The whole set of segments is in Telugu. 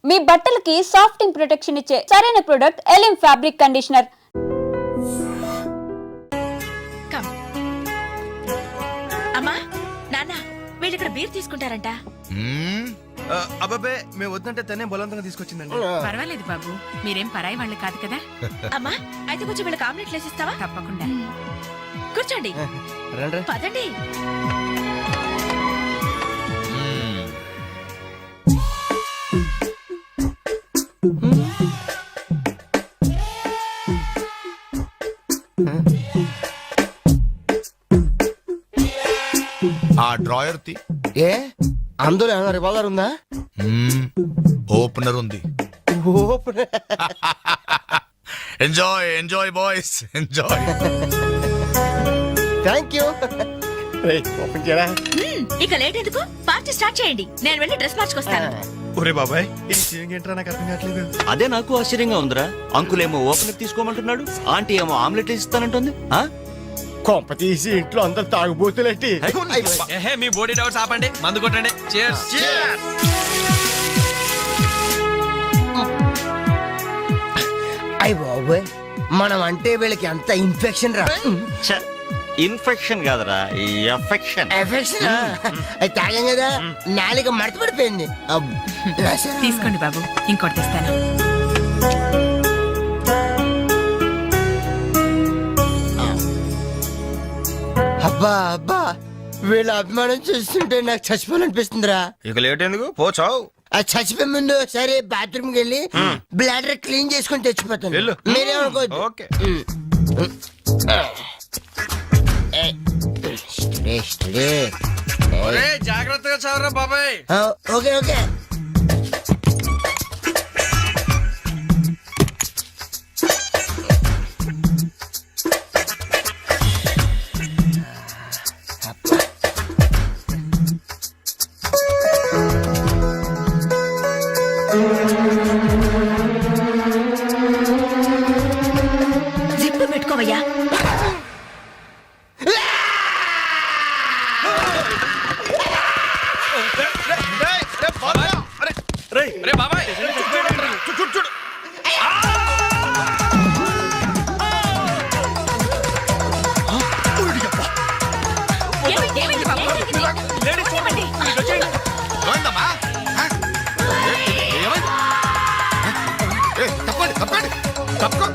మీ బట్టలకి సాఫ్టింగ్ ప్రొటెక్షన్ ఇచ్చే సరైన ప్రొడక్ట్ ఎలిమ్ ఫ్యాబ్రిక్ కండిషనర్. అమ్మా నాన్న వీళ్ళు ఇక్కడ బీర్ తీసుకుంటారంట. అబ్బాబే మేము వద్దంటే తనే బలవంతంగా తీసుకొచ్చిందండి. పర్వాలేదు బాబు, మీరేం పరాయి వాళ్ళు కాదు కదా. అమ్మా అయితే కొంచెం వీళ్ళకి ఆమ్లెట్లు వేసిస్తావా? తప్పకుండా. కూర్చోండి, పదండి. ఆ డ్రాయర్ తి ఏ అందులో ఏమైనా రివాల్వర్ ఉందా? ఓపెనర్ ఉంది. Enjoy enjoy boys enjoy. Thank you. Open చేయరా. ఇక లేట్ ఎందుకు, పార్టీ స్టార్ట్ చేయండి. నేను వెళ్ళి డ్రెస్ మార్చుకొస్తాను. ఒరే బాబాయ్ ఏంట్రా నాకు అర్థం కావట్లేదు. అదే నాకు ఆశ్చర్యంగా ఉందిరా. అంకుల్ ఏమో ఓపెనర్ తీసుకోమంటున్నాడు, ఆంటీ ఏమో ఆమ్లెట్ ఇస్తానంటుంది. కొంప తీసి ఇంట్లో అందరు తాగుబోతులేంటి? మీ బాడీ డౌట్స్ ఆపండి, మందు కొట్టండి. అయ్య బాబోయ్, మనం అంటే వీళ్ళకి ఎంత ఇన్ఫెక్షన్ రా. ఇన్ఫెక్షన్ కాదురా, ఎఫెక్షన్. ఎఫెక్షన్ అది తాగాం కదా, నాలుక మడత పడిపోయింది. తీసుకోండి బాబు, ఇంకోటి తెస్తాను. అబ్బా అబ్బా, వీళ్ళ అభిమానం చూస్తుంటే నాకు చచ్చిపోవాలనిపిస్తుందిరా. ఇక లేట్ ఎందుకు, పోచావు. అది చచ్చిపోయే ముందు సరే బాత్రూమ్ కి వెళ్ళి బ్లాడర్ క్లీన్ చేసుకుని తెచ్చిపోతాను. వెళ్ళు. మీరేమనుకోవద్దు. ఓకే. జాగ్రత్తగా చదవరా బాబాయ్. Okay okay. జిప్పు పెట్టుకోవయ్యా. రే బాబాయ్ చూడు చూడు. ఏమైంది బాబు? ఏమైందమ్మా? ఏమైంది? తప్పండి తప్పండి తప్పుకో.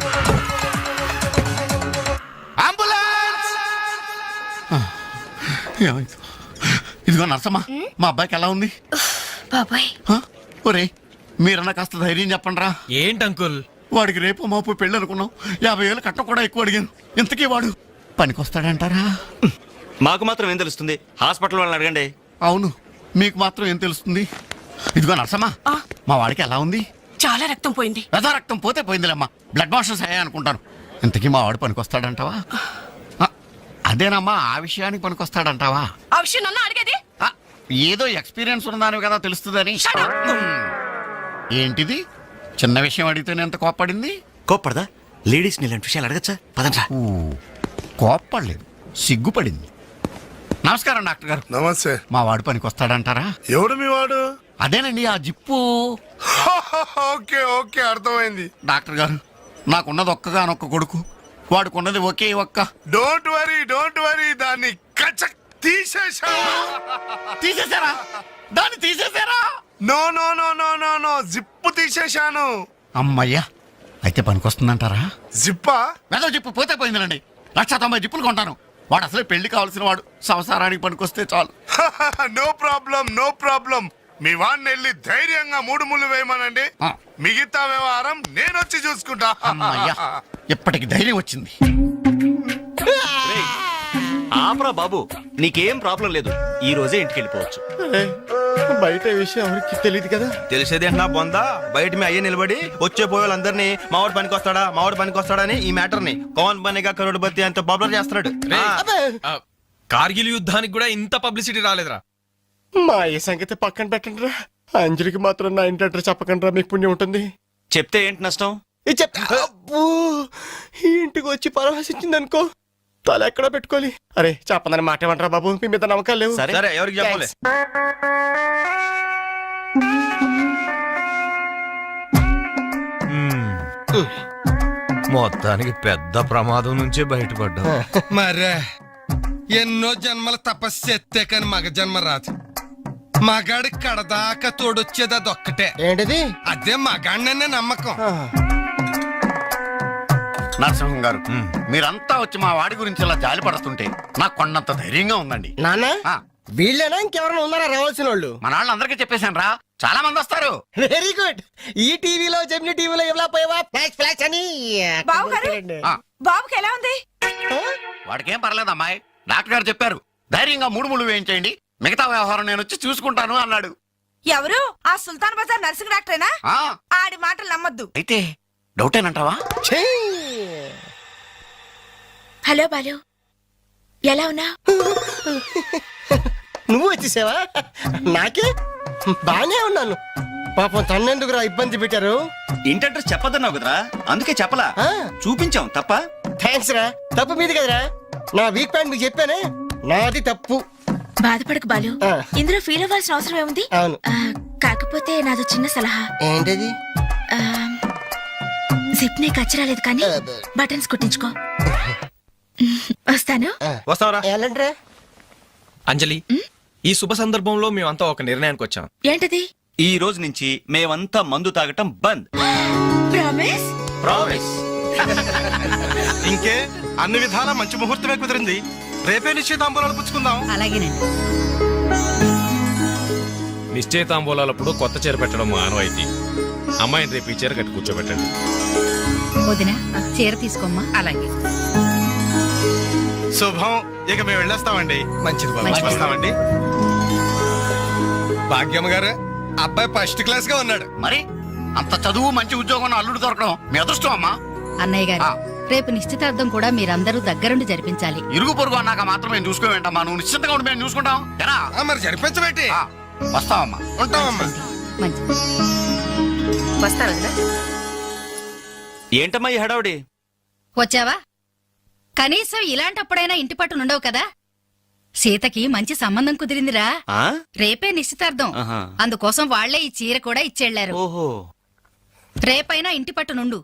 అంబులెన్స్! ఏమైంది? ఇదిగో నర్సమ్మా, మా అబ్బాయికి ఎలా ఉంది? బాబాయ్ ఒరే, మీరన్నా కాస్త ధైర్యం చెప్పండి రా. ఏంటి అంకుల్? వాడికి రేపు మాపు పెళ్ళి అనుకున్నాం, 50,000 కట్ట కూడా ఎక్కువ అడిగాను. ఇంతకీ వాడు పనికొస్తాడంటారా? మాకు మాత్రం ఏం తెలుస్తుంది, హాస్పిటల్ వాళ్ళని అడగండి. అవును, మీకు మాత్రం ఏం తెలుస్తుంది? ఇదిగో నర్సమ్మా, మా వాడికి ఎలా ఉంది? చాలా రక్తం పోయింది. రథ రక్తం పోతే పోయిందిలేమ్మా, బ్లడ్ వాషెస్ అయ్యాయి అనుకుంటాను. ఇంతకీ మా వాడు పనికొస్తాడంటావా? అదేనమ్మా, ఆ విషయానికి పనికొస్తాడంటావా? ఆ విషయం నన్ను అడిగేది? ఏదో ఎక్స్పీరియన్స్ ఉన్నదాని కదా తెలుస్తుందని. ఏంటిది, చిన్న విషయం అడిగితేనే ఎంత కోప్పడింది? కోప్పడదా? లేడీస్ ఇలాంటి విషయాలు అడగచ్చా? పదండ్రా. కోప్పడలేదు, సిగ్గుపడింది. నమస్కారం డాక్టర్ గారు. నమస్తే. మా వాడు పనికొస్తాడంటారా? ఎవడు మీ వాడు? అదేనండి ఆ జిప్పు. ఓకే ఓకే, అర్థమైంది. డాక్టర్ గారు, నాకున్నది ఒక్కగానొక్క కొడుకు, వాడుకున్నది ఒకే ఒక్క. డోంట్ వరీ, దాన్ని కచక్ తీసేశారా? దాన్ని తీసేశారా? No no no no no no, zip తీసేశాను. అమ్మయ్యా, అయితే పనికొస్తుందంటారా? జిప్పా? ఏదో జిప్పు పోతే పోయిందండి. 190 జిప్పులు కొంటాను. వాడు అసలే పెళ్లి కావాల్సిన వాడు, సంసారానికి పనికొస్తే చాలు. No problem. మీ వాడిని వెళ్ళి ధైర్యంగా 3 ముళ్ళు వేయమనండి. మిగతా వ్యవహారం నేను వచ్చి చూసుకుంటా. అమ్మయ్యా, ఇప్పటికి ధైర్యం వచ్చింది. ఆపరా బాబు, నీకేం ప్రాబ్లం లేదు. ఈ రోజే ఇంటికి వెళ్ళిపోవచ్చు. బయట విషయం ఎవరికి తెలియదు కదా. తెలిసేది ఏంటన్నా బొందా, బయట మీ అయ్యే నిలబడి వచ్చే పోయేవాళ్ళందరినీ మావాడు పనికొస్తాడా అని ఈ మ్యాటర్ ని కౌన్ బనేగా కరోడ్పతి అంత పాపులర్ చేస్తున్నాడు. కార్గిల్ యుద్ధానికి కూడా ఇంత పబ్లిసిటీ రాలేదురా. మా ఈ సంగతి పక్కన పెట్టండి రా. అంజలికి మాత్రం నా ఇంటి అడ్రస్ చెప్పకండి రా, మీకు పుణ్యం ఉంటుంది. చెప్తే ఏంటి నష్టం? ఇది చెప్తా. అబ్బో, ఈ ఇంటికి వచ్చి పరామర్శించింది అనుకో, తల ఎక్కడ పెట్టుకోవాలి. అరే చెప్పందని మాట ఏమంటారా బాబు, మీ మీద నమ్మకాలు లేవు. సరే ఎవరికి చెప్పలే. మొత్తానికి పెద్ద ప్రమాదం నుంచే బయటపడ్డా. మరే ఎన్నో జన్మల తపస్సు ఎత్తే కాని మగ జన్మ రాదు. మగాడి కడదాకా తోడొచ్చేది అదొక్కటే. ఏంటిది? అదే మగాడిననే నమ్మకం. నరసింహం గారు మీరంతా వచ్చి మా వాడి గురించి ఇలా జాలి పడుతుంటే నాకు కొండంత ధైర్యంగా ఉందండి. నాన్న ఆ, వీళ్ళేనా ఇంకెవరైనా ఉన్నారా రావాల్సిన వాళ్ళు? మన వాళ్ళందరికీ చెప్పేశాను రా, చాలా మంది వస్తారు. Very good. ఈ టీవీలో జెమిని టీవీలో ఎవలా పోయావా ఫ్లాష్ ఫ్లాష్ అని బాబు గారు? ఆ, బాబుకి ఎలా ఉంది? వాడికేం పర్లేదు అమ్మాయి, డాక్టర్ గారు చెప్పారు ధైర్యంగా 3 ముళ్ళు వేయించేయండి, మిగతా వ్యవహారం నేను వచ్చి చూసుకుంటాను అన్నాడు. ఎవరు? ఆ సుల్తాన్ బజార్ నర్సింగ్ డాక్టరేనా? ఆ, ఆడి మాటలు నమ్మద్దు. అయితే డౌటేనంటావా? ఛీ! హలో బాలు, ఎలా ఉన్నా? నువ్వు వచ్చేసావా? నాకే బానే ఉన్నాను. పాపం తన్నెందుకురా ఇబ్బంది పెట్టారు? ఇంటి అడ్రస్ చెప్పదన్నావు కదరా, అందుకే చెప్పలా. ఆ, చూపించాం తప్ప. థ్యాంక్స్ రా. తప్పు మీది కదరా. నా వీక్ పాయింట్ మీకు చెప్పానే, నాది తప్పు. బాధపడకు బాలు, ఆ. ఇందులో ఫీల్ అవ్వాల్సిన అవసరం ఏముంది? అవును. కాకపోతే నాదో చిన్న సలహా. ఏంటది? జిప్ నే కచ్చరాలేదు కానీ బటన్స్ కుట్టించుకో. వస్తాను. వస్తావరా? ఎలాంటిరా? అంజలి, ఈ శుభ సందర్భంలో మేమంతా ఒక నిర్ణయానికి వచ్చాం. ఏంటది? ఈ రోజు నుంచి మేమంతా మందు తాగటం బంద్. ప్రామిస్? ప్రామిస్. ఇంకే అన్ని విధాలా మంచి ముహూర్తమే కుదిరింది. రేపే నిశ్చితాంబూలాలు పుచ్చుకుందాం. అలాగేనండి. నిశ్చయితాంబూలాలప్పుడు కొత్త చీర పెట్టడం ఆనవాయితీ. అమ్మాయిని రేపు ఈ చీర కట్టి కూర్చోబెట్టండి. వదిన చీర తీసుకోమ్మా. అలాగే. శుభం. ఇక మేము వెళ్ళొస్తామండి. మంచిది బాబు. వస్తామండి. భాగ్యమ్మ గారు, అబ్బాయి ఫస్ట్ క్లాస్ గా ఉన్నాడు. మరి అంత చదువు మంచి ఉద్యోగం అల్లుడు దొరకడం మీ అదృష్టం అమ్మా. అన్నయ్య గారు, ఆ. రేపు నిశ్చితార్థం కూడా మీరందరూ దగ్గరుండి జరిపించాలి. ఇరుగు పొరుగు అన్నాక మాత్రం మేము చూసుకోవేంటమ్మా, నువ్వు నిశ్చింతగా ఉండి మేము చూసుకుంటాం. ఎరా? ఆ, మరి జరిపించబెట్టి ఆ, వస్తావమ్మా. ఉంటామమ్మా. మంచి వస్తాను వదినా. ఏంటమ్మా ఈ హడావుడి? వచ్చావా? కనీసం ఇలాంటప్పుడైనా ఇంటి పట్టు నుండవు కదా. సీతకి మంచి సంబంధం కుదిరిందిరా. ఆ? రేపే నిశ్చితార్థం. ఆహా. అందుకోసం వాళ్లే ఈ చీర కూడా ఇచ్చెళ్లారు. ఓహో. రేపైనా ఇంటి పట్టు నుండు.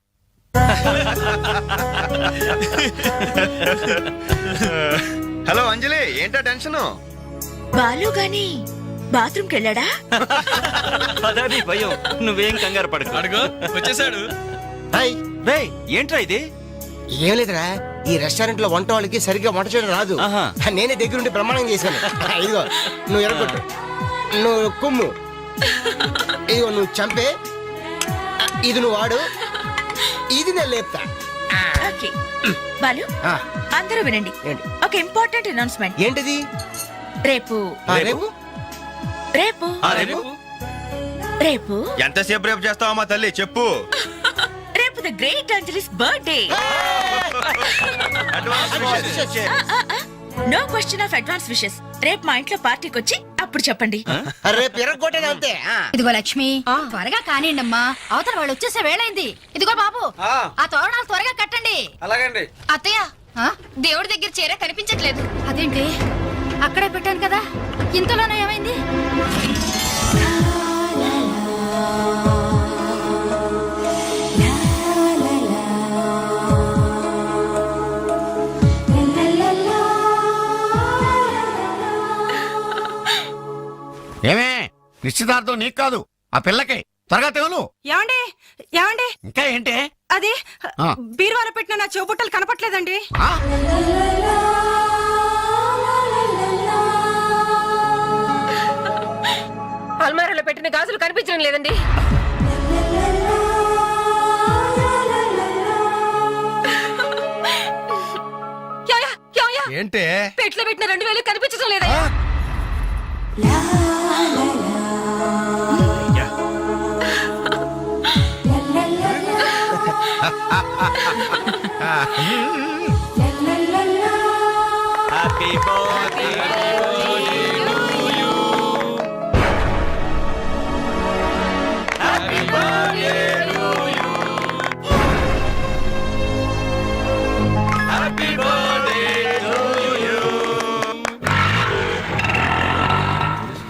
హలో అంజలి, ఏంటా టెన్షన్? బాలు గాని బాత్రూమ్ కెళ్ళాడా? పదాది భయం, నువ్వేం కంగారు పడకు. అడుగు వచ్చేసాడు. హాయ్. రేయ్, ఏంట్రా ఇది? ఏం లేదురా, ఈ రెస్టారెంట్ లో వంట వాళ్ళకి సరిగ్గా వంట చేయడం రాదు. ఆహా. నేనే దగ్గరుండి ప్రమాణం చేశాను. ఇదిగో నువ్వు ఎరగొట్టు, నువ్వు కుమ్ము, ఇదిగో నువ్వు చంపే, ఇది నువ్వు వాడు, ఇది నేను లేపుతా. ఓకే బాలు, ఆ, అందరూ వినండి. ఏంటి? ఒక ఇంపార్టెంట్ అనౌన్స్మెంట్. ఏంటిది? రేపు ఆ, రేపు రేపు రేపు రేపు ఎంతసేపు రేపు చేస్తావా తల్లి చెప్పు. రేపు the great Anjali's birthday. No question of advance wishes. రేపు మా ఇంట్లో పార్టీకి వచ్చి అప్పుడు చెప్పండి. రేపు ఎరగొట్టేది అంతే. ఆ. ఇదిగో లక్ష్మి, త్వరగా కానివ్వండమ్మా, అవతల వాళ్ళు వచ్చేసే వేళైంది. ఇదిగో బాబు, ఆ తోరణాలు త్వరగా కట్టండి. అలాగండి. అత్తయ్య, దేవుడి దగ్గర చీర కనిపించట్లేదు. అదేంటి? అక్కడే పెట్టాను కదా, ఇంతలోనే ఏమైంది? ఏమే, నిశ్చితార్థం నీకు కాదు ఆ పిల్లకి. త్వరగా తెలు. ఏమండి ఏమండి, ఇంకా ఏంటి? అది ఆ. బీరువాలో పెట్టిన నా చెవుబుట్టలు కనపట్లేదండి. ఆ? అల్మారాలో పెట్టిన గాజులు కనిపించడం లేదండి. ఏంటే? పెట్లో పెట్టిన 2000 కనిపించడం లేదా? హ్యాపీ బర్త్డే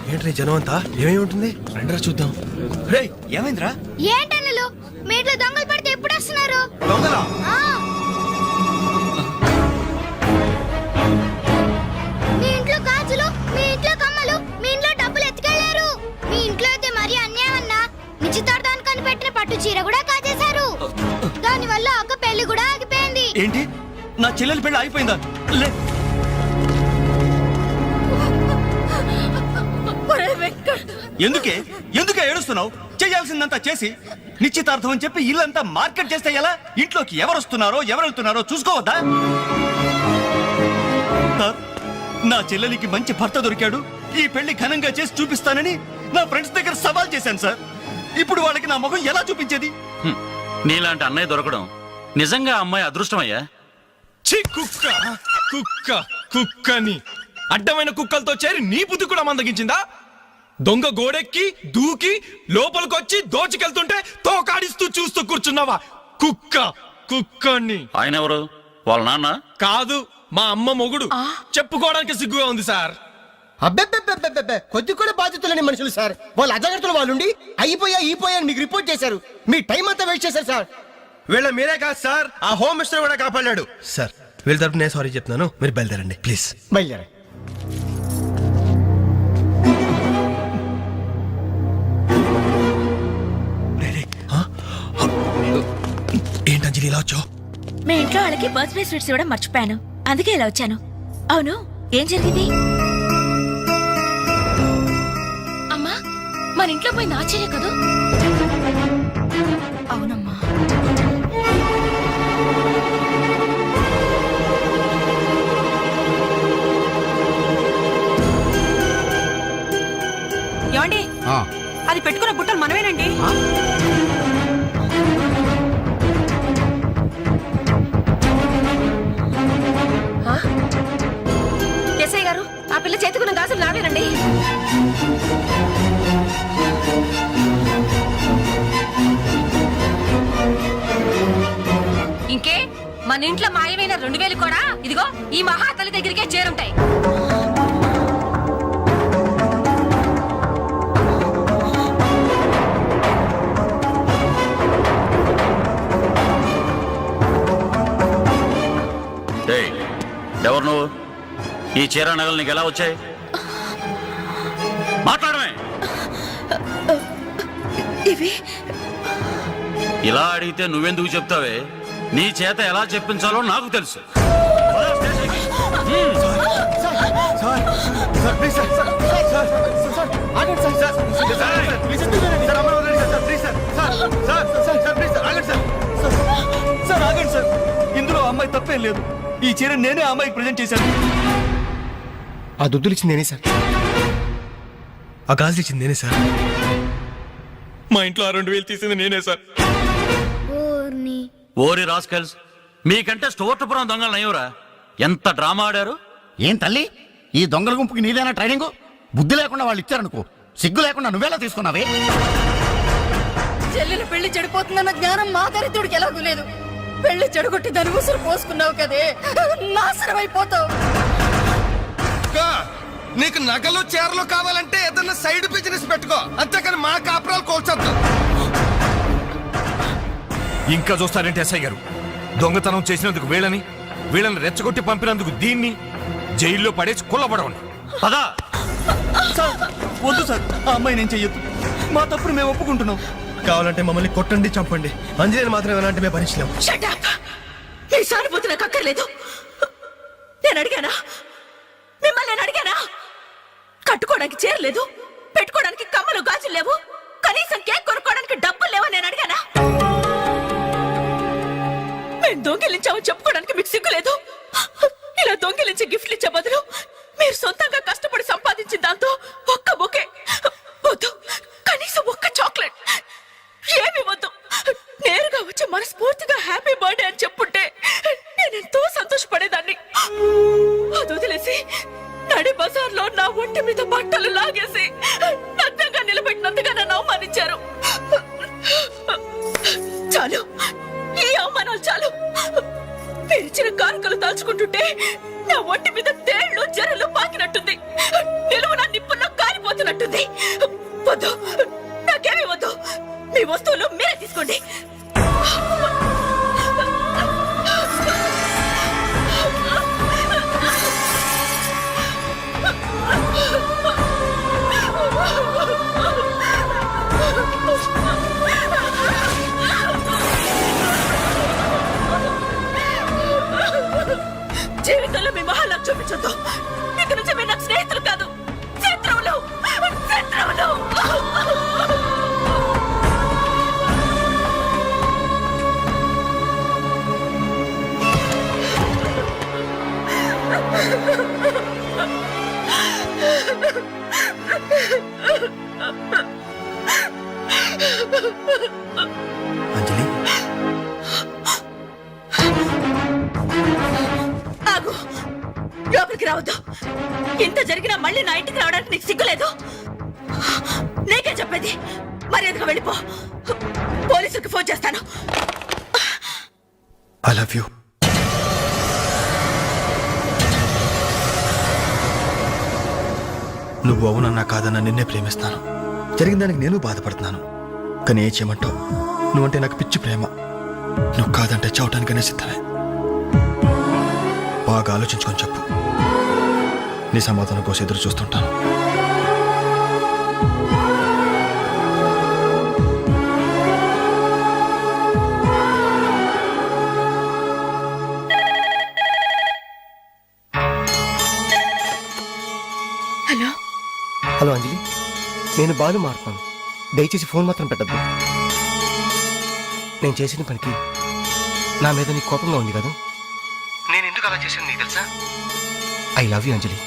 ఏంట్రీ జనం అంతా ఏమేమి ఉంటుంది రండిరా చూద్దాం. రేయ్ ఏమైందిరా? ఏంటన్నలు మీ ఇంట్లో దొంగలు పడితే ఎప్పుడు వస్తున్నారు? దొంగలా మీ ఇంట్లో గాజులు, మీ ఇంట్లో కమ్మలు, మీ ఇంట్లో డబ్బులు ఎత్తుకెళ్లారు. మీ ఇంట్లో అయితే మరీ అన్యాయం అన్నా. నిశ్చితార్థానికి పెట్టిన పట్టు చీర కూడా కాజేశారు. దానివల్ల ఒక పెళ్లి కూడా ఆగిపోయింది. ఏంటి నా చెల్లెలి పెళ్లి అయిపోయిందా? లే ఎందుకే ఎందుకే ఏడుస్తున్నావు? చేయాల్సిందంతా చేసి నిశ్చితార్థం అని చెప్పి ఇల్లంతా మార్కెట్ చేస్తే ఎలా? ఇంట్లోకి ఎవరు వస్తున్నారో ఎవరు వెళ్తున్నారో చూసుకోవద్దా? సార్, నా చెల్లెలికి మంచి భర్త దొరికాడు, ఈ పెళ్లి ఘనంగా చేసి చూపిస్తానని నా ఫ్రెండ్స్ దగ్గర సవాల్ చేశాను సార్. ఇప్పుడు వాళ్ళకి నా ముఖం ఎలా చూపించేది? నీలాంటి అన్నయ్య దొరకడం నిజంగా అమ్మాయి అదృష్టమయ్యా. ఛీ, కుక్క కుక్క కుక్కని అడ్డమైన కుక్కలతో చేరి నీ బుద్ధి కూడా మందగించిందా? దొంగ గోడెక్కి దూకి లోపలికొచ్చి దోచుకెళ్తుంటే తోకాడిస్తూ చూస్తూ కూర్చున్నావా? కుక్క కుక్కని. ఆయన ఎవరు? వాళ్ళ నాన్న? కాదు, మా అమ్మ మొగుడు. చెప్పుకోవడానికి సిగ్గుగా ఉంది సార్. అబ్బెబ్బెబ్బెబ్బెబ్బె, కొద్ది కూడా బాధ్యతలేని మనుషులు సార్. వాళ్ళ అజాగ్రత్తలు వాళ్ళుండి అయిపోయా అని మీకు రిపోర్ట్ చేశారు. మీ టైం అంతా వేస్ట్ చేశారు సార్. వీళ్ళ మీరే కాదు సార్, ఆ హోమ్ మినిస్టర్ కూడా కాపాడాడు సార్. వీళ్ళ తరపు నేను సారీ చెప్తున్నాను, మీరు బయలుదేరండి ప్లీజ్. బయలుదేరా. ఏంటంజలి ఇలా వచ్చావు? మీ ఇంట్లో వాళ్ళకి బర్త్డే స్వీట్స్ ఇవ్వడం మర్చిపోయాను, అందుకే ఇలా వచ్చాను. అవును, ఏం జరిగింది? అమ్మా, మన ఇంట్లో పోయి నాచర్య కదా? అవునమ్మా. ఏమండి, అది పెట్టుకున్న బుట్టలు మనమేనండి. ఎస్ఐ గారు, ఆ పిల్ల చేతుకున్న గాజులు నావేనండి. ఇంకే, మన ఇంట్లో మాయమైన 2000 కూడా ఇదిగో ఈ మహాతల్లి దగ్గరికే చేరుంటాయి. ఎవరు నువ్వు? ఈ చీర నగలు నీకు ఎలా వచ్చాయి? మాట్లాడమే. ఇవి ఇలా అడిగితే నువ్వెందుకు చెప్తావే? నీ చేత ఎలా చెప్పించాలో నాకు తెలుసు. ఇందులో అమ్మాయి తప్పేం లేదు. ఈ చీర నేనే అమ్మాయికి ప్రజెంట్ చేశాను. ఆ దుద్దులు ఇచ్చింది నేనే సార్, ఆ గాజులు ఇచ్చింది నేనే సార్, మా ఇంట్లో ఆ 2000 తీసింది నేనే సార్. ఓరి రాస్కల్స్, మీకంటే స్టోర్టపురం దొంగలు నయ్యూరా. ఎంత డ్రామా ఆడారు. ఏం తల్లి, ఈ దొంగల గుంపుకి నీదేనా ట్రైనింగ్? బుద్ధి లేకుండా వాళ్ళు ఇచ్చారనుకో, సిగ్గు లేకుండా నువ్వేలా తీసుకున్నావే? చెల్లెలు పెళ్లి చెడిపోతుందన్న జ్ఞానం మా దరిద్రుడికి ఎలాగూ లేదు. పెళ్లి చెడగొట్టి దాని ఉసురు పోసుకున్నావు కదే, నాశనం అయిపోతావు. నీకు నగలు చీరలు కావాలంటే ఏదన్నా సైడ్ బిజినెస్ పెట్టుకో, అంతేకాని మా కాపురాలు కోల్చొద్దు. ఇంకా చూస్తారంటే ఎస్ఐ గారు, దొంగతనం చేసినందుకు వీళ్ళని రెచ్చగొట్టి పంపినందుకు దీన్ని జైల్లో పడేసి కుల్లబడవండి. పదా సార్, వద్దు సార్, ఆ అమ్మాయి నేను చెయ్యొద్దు. మా తప్పును మేము ఒప్పుకుంటున్నాం. కావాలంటే మమ్మల్ని కొట్టండి, చంపండి, అంజలిని మాత్రం ఎలాంటి మేము భరించలేము. మీ సానుభూతి నాకు అక్కర్లేదు. నేను అడిగానా? మిమ్మల్ని నేను అడిగానా? కట్టుకోవడానికి చీర లేదు, పెట్టుకోవడానికి కమ్మలు గాజులు లేవు, కనీసం కేక్ కొనుక్కోవడానికి డబ్బులు లేవని నేను అడిగానా? మేము దొంగిలించామని చెప్పుకోవడానికి మీకు సిగ్గు లేదు. ఇలా దొంగిలించి గిఫ్ట్లు ఇచ్చే బదులు మీరు సొంతంగా కష్టపడి సంపాదించిన దాంతో ఒక్క బొకే వద్దు, కనీసం ఒక్క చాక్లెట్ ఏమి వద్దు, నేరుగా వచ్చి మనస్ఫూర్తిగా హ్యాపీ బర్త్డే అని చెప్పుంటే నేను ఎంతో సంతోషపడేదాన్ని. అది వదిలేసి నడి బజార్లో నా ఒంటి మీద బట్టలు లాగేసి నగ్నంగా నిలబెట్టినందుగా నన్ను అవమానించారు. చాలు, ఈ అవమానాలు చాలు. పిలిచిన కానుకలు దాచుకుంటుంటే నా ఒంటి మీద తేళ్లు జరలు పాకినట్టుంది, నిలువున నిప్పుల్లో కాలిపోతున్నట్టుంది. వద్దు, నాకేమీ వద్దు. మీ వస్తువులు మీరే తీసుకోండి. ఆలోచించొద్దు. ఇక నుంచి మీరు నాకు స్నేహితులు కాదు, శత్రువులు. శత్రువులు. అంజలి, ఆగు, లోపలికి రావద్దు. ఇంత జరిగినా మళ్ళీ నా ఇంటికి రావడానికి నీకు సిగ్గులేదు? నీకే చెప్పేది, మర్యాదగా వెళ్ళిపో. పోలీసులకు ఫోన్ చేస్తాను. I love you. నువ్వు అవునన్నా కాదన్నా నిన్నే ప్రేమిస్తాను. జరిగిన దానికి నేను బాధపడుతున్నాను. కానీ ఏం చేయమంటావు? నువ్వంటే నాకు పిచ్చి ప్రేమ. నువ్వు కాదంటే చావటానికనే సిద్ధమే. బాగా ఆలోచించుకొని చెప్పు. నీ సమాధానం కోసం ఎదురు చూస్తుంటాను. హలో హలో అంజలి, నేను బాలు మారుతాను. దయచేసి ఫోన్ మాత్రం పెట్టద్దు. నేను చేసిన పనికి నా మీద నీకు కోపంగా ఉంది కదా? నేను ఎందుకు అలా చేశాను నీకు తెలుసా? ఐ లవ్ యూ అంజలి.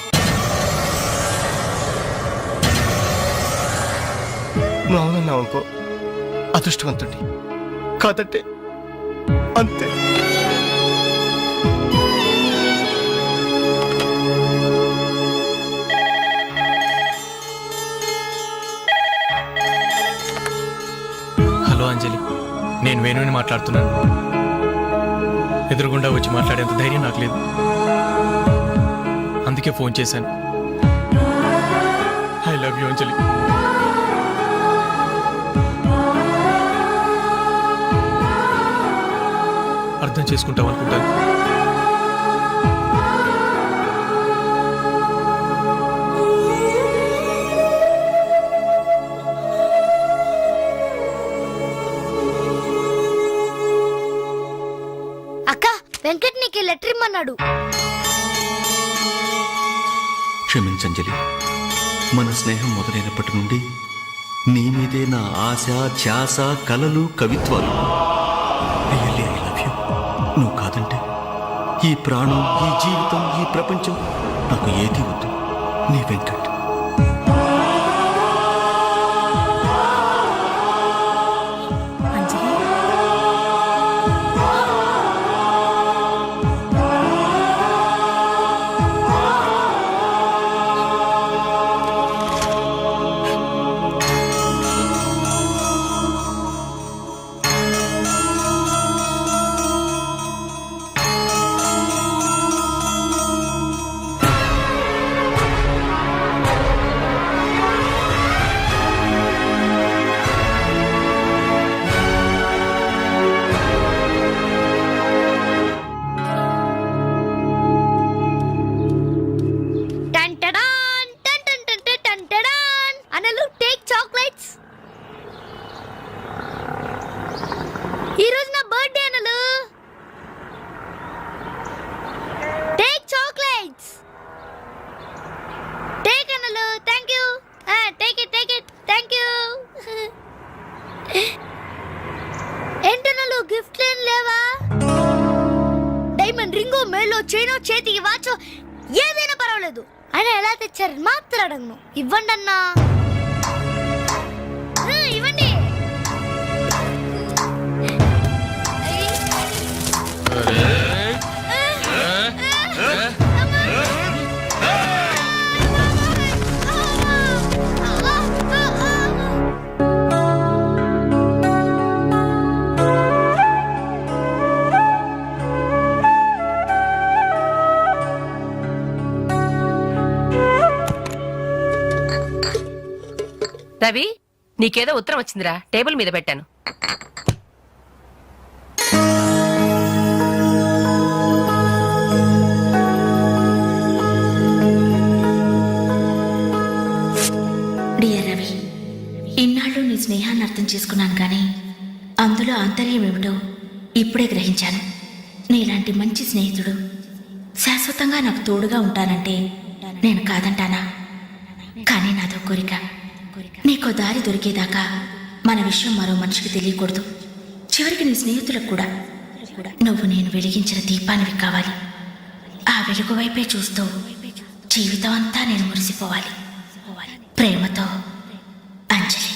నువ్వు అవునన్నావు అనుకో, అదృష్టవంతుడి. కాదంటే అంతే. హలో అంజలి, నేను వేణుని మాట్లాడుతున్నాను. ఎదురుగుండా వచ్చి మాట్లాడేంత ధైర్యం నాకు లేదు, అందుకే ఫోన్ చేశాను. ఐ లవ్ యూ అంజలి. అర్థం చేసుకుంటావు అనుకుంటాను. అక్క, వెంకట్ నీకు లెటర్ ఇమ్మన్నాడు. క్షమించంజలి, మన స్నేహం మొదలైనప్పటి నుండి నీ మీదే నా ఆశ, ధ్యాస, కలలు, కవిత్వాలు. Really I love you. నువ్వు కాదంటే ఈ ప్రాణం, ఈ జీవితం, ఈ ప్రపంచం నాకు ఏది వద్దు. నీ వెంకట్. టంటడాన్, టంటంటంట, టంటడాన్. అనలు టేక్ చాక్లెట్స్. ఈ రోజు నా బర్త్డే అనలు. Take chocolates. టేక్ అనలు. Thank you. Take it, take it. Thank you. ఏంటనలు గిఫ్ట్ ఏం లేవా? డైమండ్ రింగో, మేలో చైనో, చేతికి వాచో ఏదైనా పర్వాలేదు. ఆయన ఎలా తెచ్చారని మాత్రం అడగను. ఇవ్వండి అన్నా. ఇవ్వండి. రవి, నీకేదో ఉత్తరం వచ్చిందిరా, టేబుల్ మీద పెట్టాను. డియర్ రవి, ఇన్నాళ్ళు నీ స్నేహాన్ని అర్థం చేసుకున్నాను, కానీ అందులో ఆంతర్యం ఏమిటో ఇప్పుడే గ్రహించాను. నీలాంటి మంచి స్నేహితుడు శాశ్వతంగా నాకు తోడుగా ఉంటానంటే నేను కాదంటానా? కానీ నాదో కోరిక, నీకో దారి దొరికేదాకా మన విషయం మరో మనిషికి తెలియకూడదు. చివరికి నీ స్నేహితులకు కూడా నువ్వు నేను వెలిగించిన దీపానివి కావాలి. ఆ వెలుగు వైపే చూస్తూ జీవితం అంతా నేను మురిసిపోవాలి. ప్రేమతో అంజలి,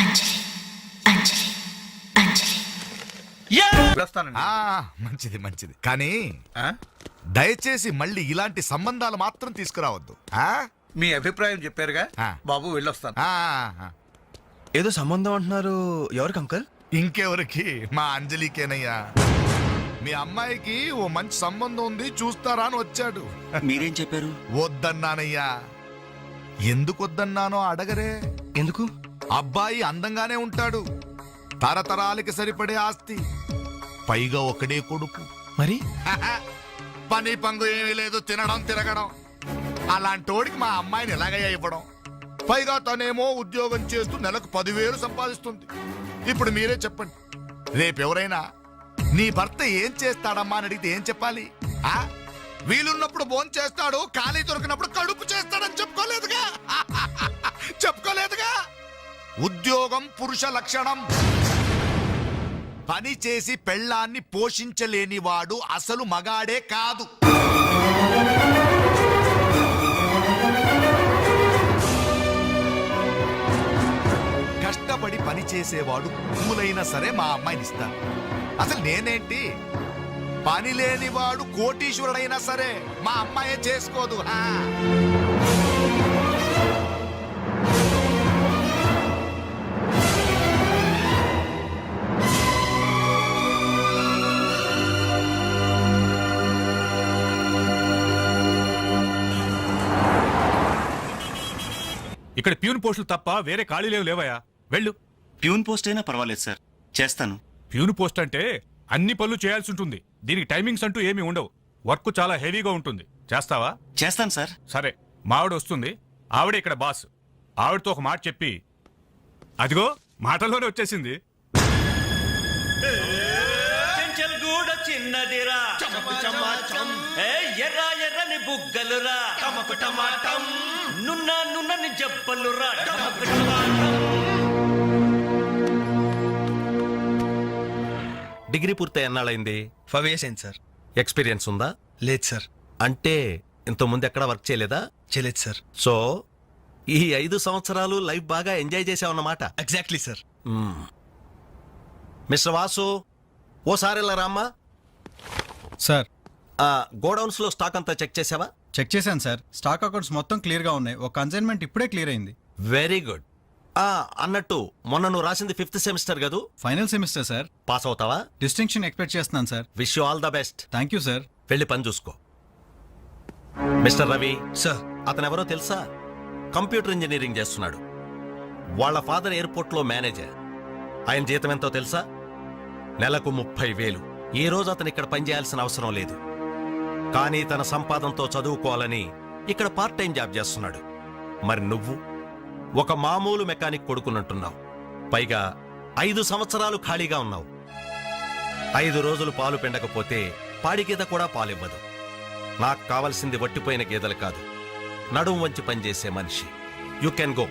అంజలి, అంజలి, అంజలి. మంచిది మంచిది, కానీ దయచేసి మళ్ళీ ఇలాంటి సంబంధాలు మాత్రం తీసుకురావద్దు. మీ అభిప్రాయం చెప్పారుగా బాబు, వెళ్ళొస్తాను. ఏదో సంబంధం అంటున్నారు, ఎవరికి అంకల్? ఇంకెవరికి? మా అంజలికేనయ్యా. మీ అమ్మాయికి ఓ మంచి సంబంధం ఉంది, చూస్తారా అని వచ్చాడు. మీరేం చెప్పారు? వద్దన్నానయ్యా. ఎందుకు వద్దన్నానో అడగరే. ఎందుకు? అబ్బాయి అందంగానే ఉంటాడు, తరతరాలకి సరిపడే ఆస్తి, పైగా ఒకడే కొడుకు. మరి పని పంగు ఏమీ లేదు, తినడం తిరగడం. అలాంటోడికి మా అమ్మాయిని ఎలాగయ్యా ఇవ్వడం? పైగా తనేమో ఉద్యోగం చేస్తూ నెలకు 10,000 సంపాదిస్తుంది. ఇప్పుడు మీరే చెప్పండి, రేపెవరైనా నీ భర్త ఏం చేస్తాడమ్మా అని అడిగితే ఏం చెప్పాలి? వీలున్నప్పుడు భోజనం చేస్తాడు, ఖాళీ దొరికినప్పుడు కడుపు చేస్తాడని చెప్పుకోలేదుగా. చెప్పుకోలేదుగా. ఉద్యోగం పురుష లక్షణం. పని చేసి పెళ్ళాన్ని పోషించలేనివాడు అసలు మగాడే కాదు. కష్టపడి పని చేసేవాడు భూములైనా సరే మా అమ్మాయిని ఇస్తాను. అసలు నేనేంటి, పని లేనివాడు కోటీశ్వరుడైనా సరే మా అమ్మాయే చేసుకోదు. ఇక్కడ ప్యూన్ పోస్టులు తప్ప వేరే ఖాళీలేవు లేవయా, వెళ్ళు. ప్యూన్ పోస్ట్ అయినా పర్వాలేదు సార్, చేస్తాను. ప్యూన్ పోస్ట్ అంటే అన్ని పనులు చేయాల్సి ఉంటుంది. దీనికి టైమింగ్స్ అంటూ ఏమీ ఉండవు. వర్క్ చాలా హెవీగా ఉంటుంది. చేస్తావా? చేస్తాను సార్. సరే, మావిడ వస్తుంది, ఆవిడ ఇక్కడ బాస్. ఆవిడతో ఒక మాట చెప్పి, అదిగో మాటల్లోనే వచ్చేసింది. చిన్నదిరా ఎర్ర ఎర్రని బుగ్గలురా, నున్న నున్నని జబ్బలురా. డిగ్రీ పూర్తి ఎన్నాళ్ళైంది? 5 years అయింది సార్. ఎక్స్పీరియన్స్ ఉందా? లేదు సార్. అంటే ఇంతకుముందు ఎక్కడ వర్క్ చేయలేదా? చేయలేదు సార్. సో ఈ 5 సంవత్సరాలు లైఫ్ బాగా ఎంజాయ్ చేసావన్నమాట. Exactly sir. మిస్టర్ వాసు, ఓసారి ఇలా రామ్మా. సార్, గోడౌన్స్ లో స్టాక్ అంతా చెక్ చేసావా? చెక్ చేశాను సార్. స్టాక్ అకౌంట్స్ మొత్తం క్లియర్ గా ఉన్నాయి. ఒక కన్సైన్మెంట్ ఇప్పుడే క్లియర్ అయింది. Very good. అన్నట్టు మొన్న నువ్వు రాసింది 5th సెమిస్టర్ కదూ? Final semester sir. పాస్ అవుతావా? డిస్టింక్షన్ ఎక్స్పెక్ట్ చేస్తున్నాను sir. Wish you all the best. Thank you sir. వెళ్ళి పని చూసుకో. Mister Ravi sir. అతను ఎవరో తెలుసా? కంప్యూటర్ ఇంజనీరింగ్ చేస్తున్నాడు. వాళ్ళ ఫాదర్ ఎయిర్పోర్ట్ లో మేనేజర్. ఆయన జీతం ఎంతో తెలుసా? నెలకు 30,000. ఈ రోజు అతను ఇక్కడ పనిచేయాల్సిన అవసరం లేదు, కానీ తన సంపాదనతో చదువుకోవాలని ఇక్కడ పార్ట్ టైం జాబ్ చేస్తున్నాడు. మరి నువ్వు ఒక మామూలు మెకానిక్ కొడుకునంటున్నావు. పైగా 5 సంవత్సరాలు ఖాళీగా ఉన్నావు. 5 రోజులు పాలు పిండకపోతే పాడి గీత కూడా పాలివ్వదు. నాకు కావలసింది వట్టిపోయిన గీదలు కాదు, నడుం వంచి పనిచేసే మనిషి. You can go.